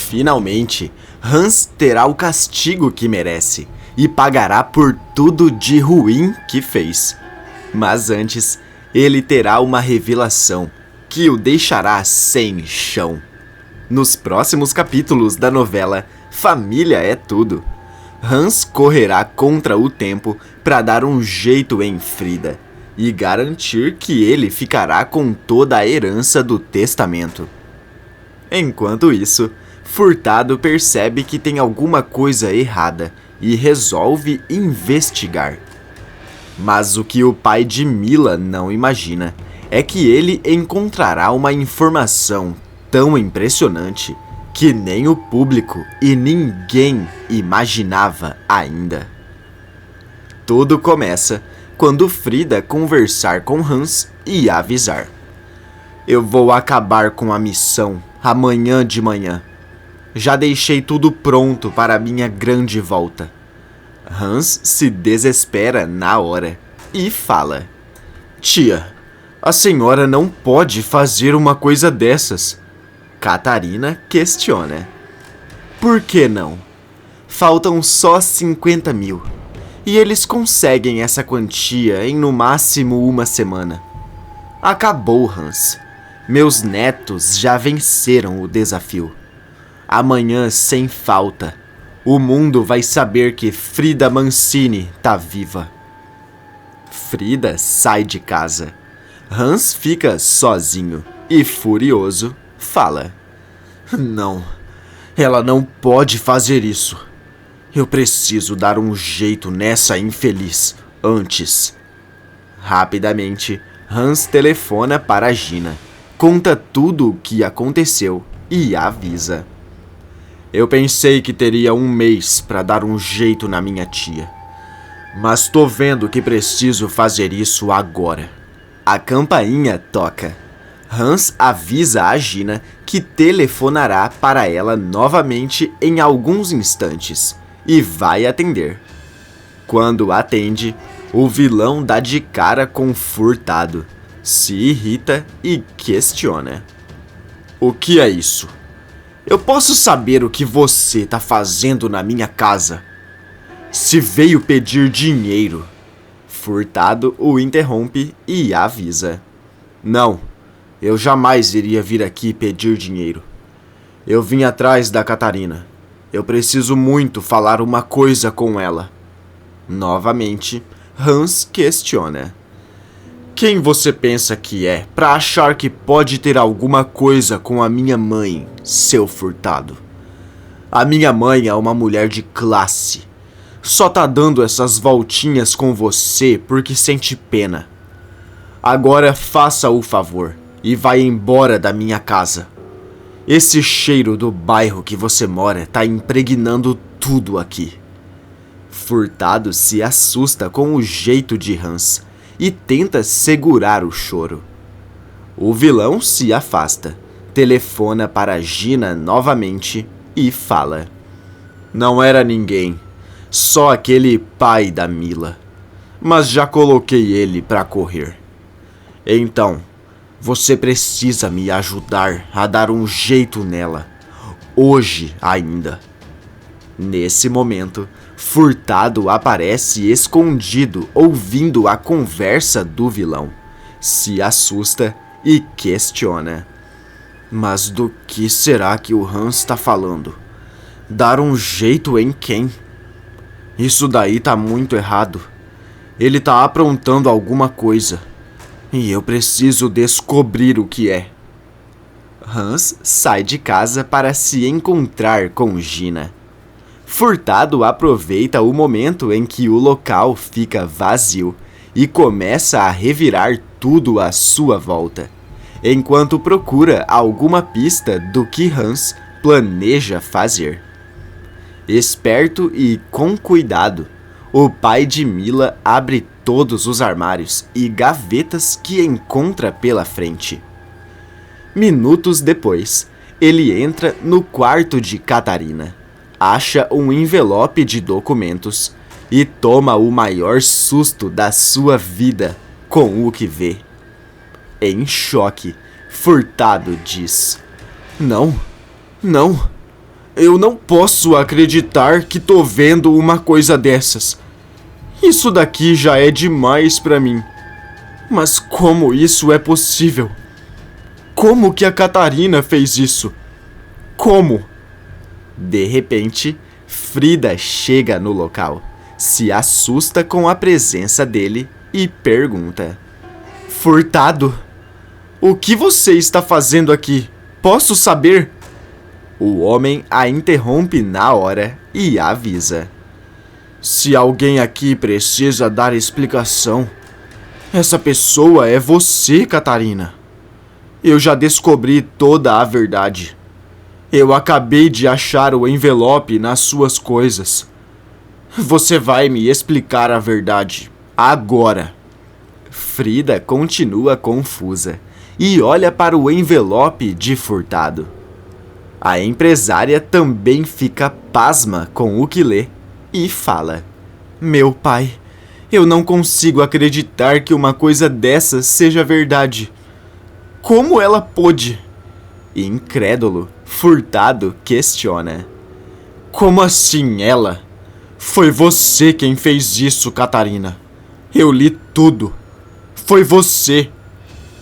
Finalmente, Hans terá o castigo que merece e pagará por tudo de ruim que fez. Mas antes, ele terá uma revelação que o deixará sem chão. Nos próximos capítulos da novela Família é Tudo, Hans correrá contra o tempo para dar um jeito em Frida e garantir que ele ficará com toda a herança do testamento. Enquanto isso, Furtado percebe que tem alguma coisa errada e resolve investigar. Mas o que o pai de Mila não imagina é que ele encontrará uma informação tão impressionante que nem o público e ninguém imaginava ainda. Tudo começa quando Frida conversar com Hans e avisar: "Eu vou acabar com a missão amanhã de manhã. Já deixei tudo pronto para a minha grande volta." Hans se desespera na hora e fala: "Tia, a senhora não pode fazer uma coisa dessas." Catarina questiona: "Por que não? Faltam só 50 mil. E eles conseguem essa quantia em no máximo uma semana." "Acabou, Hans. Meus netos já venceram o desafio. Amanhã, sem falta, o mundo vai saber que Frida Mancini tá viva." Frida sai de casa. Hans fica sozinho e, furioso, fala: "Não, ela não pode fazer isso. Eu preciso dar um jeito nessa infeliz antes." Rapidamente, Hans telefona para Gina, conta tudo o que aconteceu e avisa: "Eu pensei que teria um mês para dar um jeito na minha tia, mas tô vendo que preciso fazer isso agora." A campainha toca. Hans avisa a Gina que telefonará para ela novamente em alguns instantes e vai atender. Quando atende, o vilão dá de cara com Furtado, se irrita e questiona: "O que é isso? Eu posso saber o que você tá fazendo na minha casa? Se veio pedir dinheiro." Furtado o interrompe e avisa: "Não, eu jamais iria vir aqui pedir dinheiro. Eu vim atrás da Catarina. Eu preciso muito falar uma coisa com ela." Novamente, Hans questiona: "Quem você pensa que é pra achar que pode ter alguma coisa com a minha mãe, seu Furtado? A minha mãe é uma mulher de classe. Só tá dando essas voltinhas com você porque sente pena. Agora faça o favor e vai embora da minha casa. Esse cheiro do bairro que você mora tá impregnando tudo aqui." Furtado se assusta com o jeito de Hans e tenta segurar o choro. O vilão se afasta, telefona para Gina novamente e fala: "Não era ninguém, só aquele pai da Mila, mas já coloquei ele para correr. Então, você precisa me ajudar a dar um jeito nela, hoje ainda." Nesse momento, Furtado aparece escondido ouvindo a conversa do vilão, se assusta e questiona: "Mas do que será que o Hans tá falando? Dar um jeito em quem? Isso daí tá muito errado. Ele tá aprontando alguma coisa e eu preciso descobrir o que é." Hans sai de casa para se encontrar com Gina. Furtado aproveita o momento em que o local fica vazio e começa a revirar tudo à sua volta, enquanto procura alguma pista do que Hans planeja fazer. Esperto e com cuidado, o pai de Mila abre todos os armários e gavetas que encontra pela frente. Minutos depois, ele entra no quarto de Catarina, acha um envelope de documentos e toma o maior susto da sua vida com o que vê. Em choque, Furtado diz: Não, Eu não posso acreditar que tô vendo uma coisa dessas. Isso daqui já é demais pra mim. Mas como isso é possível? Como que a Catarina fez isso? Como? De repente, Frida chega no local, se assusta com a presença dele e pergunta: Furtado, o que você está fazendo aqui? Posso saber? O homem a interrompe na hora e avisa: Se alguém aqui precisa dar explicação, essa pessoa é você, Catarina. Eu já descobri toda a verdade. Eu acabei de achar o envelope nas suas coisas. Você vai me explicar a verdade agora. Frida continua confusa e olha para o envelope de Furtado. A empresária também fica pasma com o que lê e fala: Meu pai, eu não consigo acreditar que uma coisa dessa seja verdade. Como ela pôde? Incrédulo, Furtado questiona: Como assim ela? Foi você quem fez isso, Catarina. Eu li tudo. Foi você.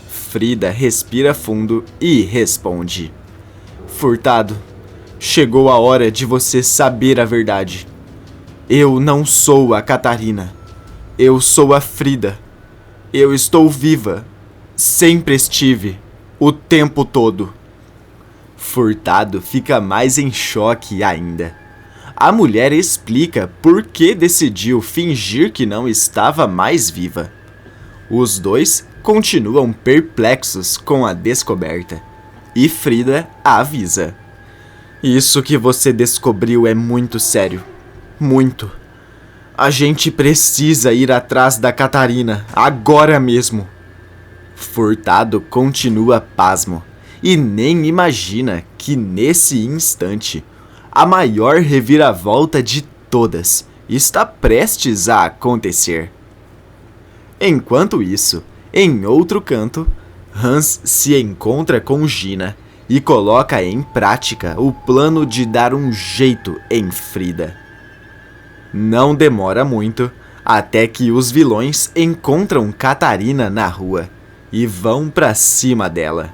Frida respira fundo e responde: Furtado, chegou a hora de você saber a verdade. Eu não sou a Catarina. Eu sou a Frida. Eu estou viva. Sempre estive. O tempo todo. Furtado fica mais em choque ainda. A mulher explica por que decidiu fingir que não estava mais viva. Os dois continuam perplexos com a descoberta. E Frida avisa: Isso que você descobriu é muito sério. Muito. A gente precisa ir atrás da Catarina, agora mesmo. Furtado continua pasmo e nem imagina que nesse instante a maior reviravolta de todas está prestes a acontecer. Enquanto isso, em outro canto, Hans se encontra com Gina e coloca em prática o plano de dar um jeito em Frida. Não demora muito até que os vilões encontram Catarina na rua e vão pra cima dela.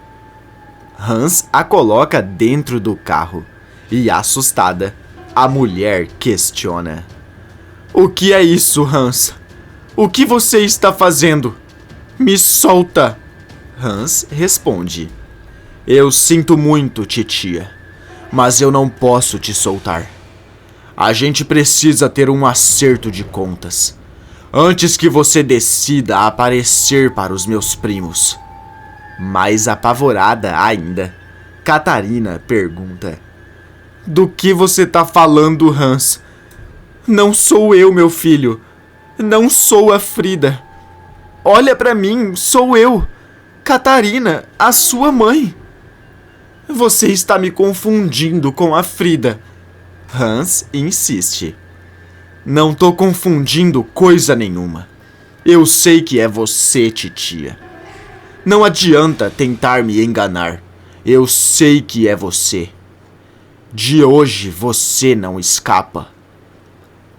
Hans a coloca dentro do carro e, assustada, a mulher questiona: O que é isso, Hans? O que você está fazendo? Me solta! Hans responde: Eu sinto muito, titia, mas eu não posso te soltar. A gente precisa ter um acerto de contas antes que você decida aparecer para os meus primos. Mais apavorada ainda, Catarina pergunta: Do que você tá falando, Hans? Não sou eu, meu filho. Não sou a Frida. Olha pra mim, sou eu, Catarina, a sua mãe. Você está me confundindo com a Frida. Hans insiste: Não tô confundindo coisa nenhuma. Eu sei que é você, titia. Não adianta tentar me enganar. Eu sei que é você. De hoje você não escapa.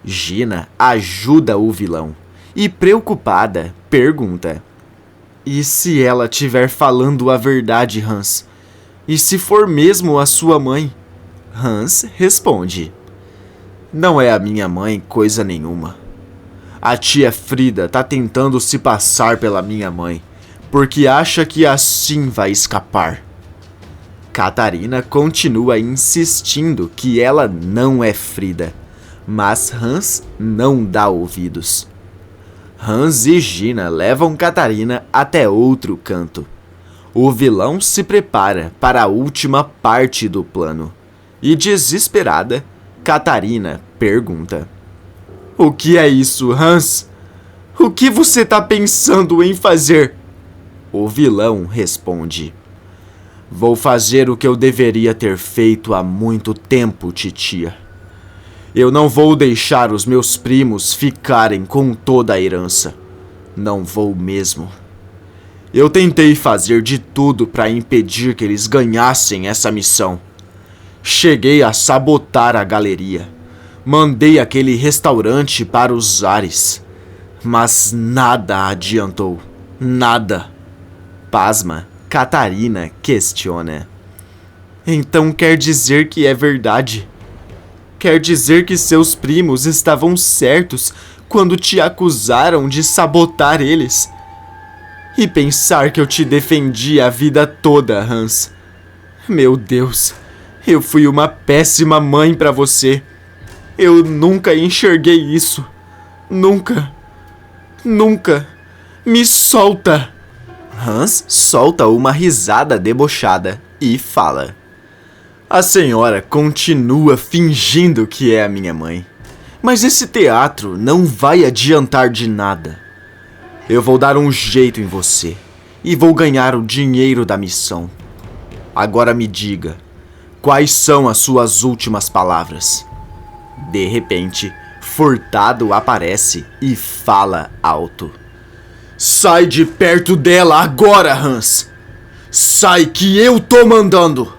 Gina ajuda o vilão e, preocupada, pergunta: E se ela estiver falando a verdade, Hans? E se for mesmo a sua mãe? Hans responde: Não é a minha mãe coisa nenhuma. A tia Frida tá tentando se passar pela minha mãe, porque acha que assim vai escapar. Catarina continua insistindo que ela não é Frida, mas Hans não dá ouvidos. Hans e Gina levam Catarina até outro canto. O vilão se prepara para a última parte do plano e, desesperada, Catarina pergunta: O que é isso, Hans? O que você tá pensando em fazer? O vilão responde: Vou fazer o que eu deveria ter feito há muito tempo, titia. Eu não vou deixar os meus primos ficarem com toda a herança. Não vou mesmo. Eu tentei fazer de tudo para impedir que eles ganhassem essa missão. Cheguei a sabotar a galeria. Mandei aquele restaurante para os ares. Mas nada adiantou. Nada. Pasma, Catarina questiona. Então quer dizer que é verdade? Quer dizer que seus primos estavam certos quando te acusaram de sabotar eles? E pensar que eu te defendi a vida toda, Hans. Meu Deus, eu fui uma péssima mãe pra você. Eu nunca enxerguei isso. Nunca. Nunca. Me solta. Hans solta uma risada debochada e fala. A senhora continua fingindo que é a minha mãe. Mas esse teatro não vai adiantar de nada. Eu vou dar um jeito em você e vou ganhar o dinheiro da missão. Agora me diga, quais são as suas últimas palavras? De repente, Furtado aparece e fala alto. Sai de perto dela agora, Hans! Sai que eu tô mandando!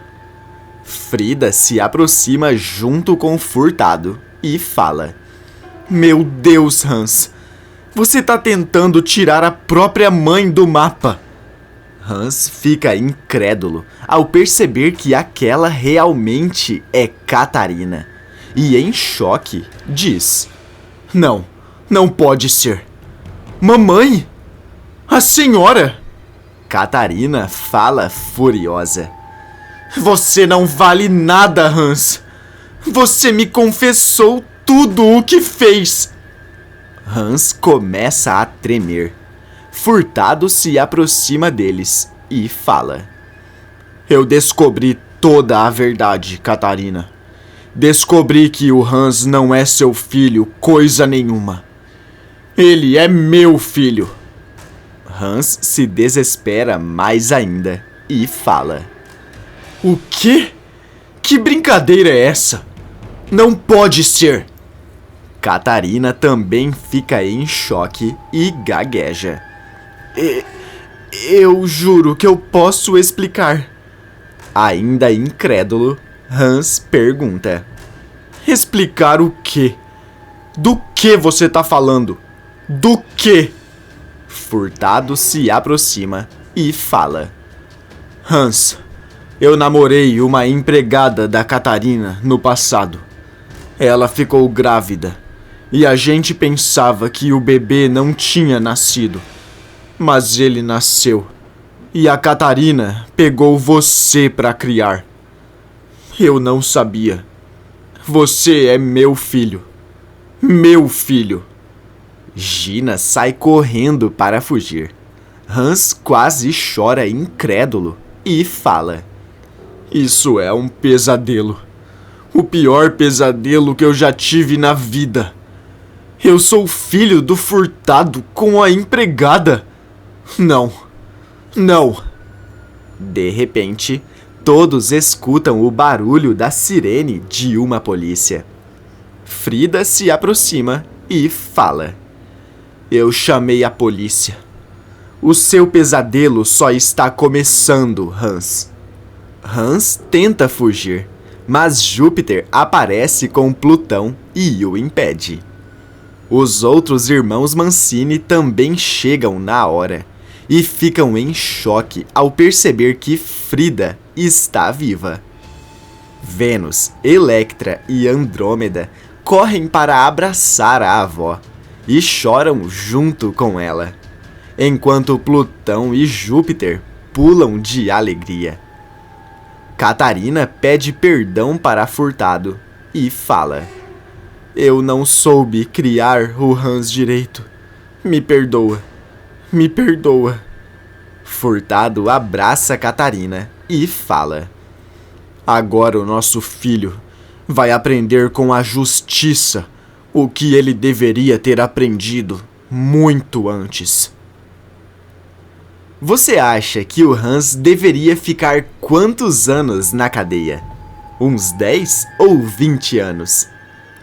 Frida se aproxima junto com Furtado e fala. Meu Deus, Hans! Você tá tentando tirar a própria mãe do mapa! Hans fica incrédulo ao perceber que aquela realmente é Catarina. E em choque, diz. Não, não pode ser. Mamãe! A senhora! Catarina fala furiosa. Você não vale nada, Hans. Você me confessou tudo o que fez. Hans começa a tremer. Furtado se aproxima deles e fala. Eu descobri toda a verdade, Catarina. Descobri que o Hans não é seu filho coisa nenhuma. Ele é meu filho. Hans se desespera mais ainda e fala. O quê? Que brincadeira é essa? Não pode ser! Catarina também fica em choque e gagueja. Eu juro que eu posso explicar. Ainda incrédulo, Hans pergunta. Explicar o quê? Do que você tá falando? Do quê? Furtado se aproxima e fala. Hans, eu namorei uma empregada da Catarina no passado. Ela ficou grávida e a gente pensava que o bebê não tinha nascido. Mas ele nasceu e a Catarina pegou você pra criar. Eu não sabia. Você é meu filho. Meu filho. Gina sai correndo para fugir. Hans quase chora incrédulo e fala. Isso é um pesadelo. O pior pesadelo que eu já tive na vida. Eu sou filho do Furtado com a empregada. Não. Não. De repente, todos escutam o barulho da sirene de uma polícia. Frida se aproxima e fala. Eu chamei a polícia. O seu pesadelo só está começando, Hans. Hans tenta fugir, mas Júpiter aparece com Plutão e o impede. Os outros irmãos Mancini também chegam na hora e ficam em choque ao perceber que Frida está viva. Vênus, Electra e Andrômeda correm para abraçar a avó e choram junto com ela, enquanto Plutão e Júpiter pulam de alegria. Catarina pede perdão para Furtado e fala. Eu não soube criar o Hans direito. Me perdoa. Me perdoa. Furtado abraça Catarina e fala. Agora o nosso filho vai aprender com a justiça o que ele deveria ter aprendido muito antes. Você acha que o Hans deveria ficar quantos anos na cadeia? Uns 10 ou 20 anos?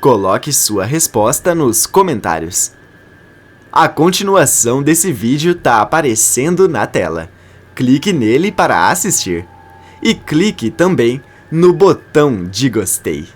Coloque sua resposta nos comentários. A continuação desse vídeo tá aparecendo na tela. Clique nele para assistir. E clique também no botão de gostei.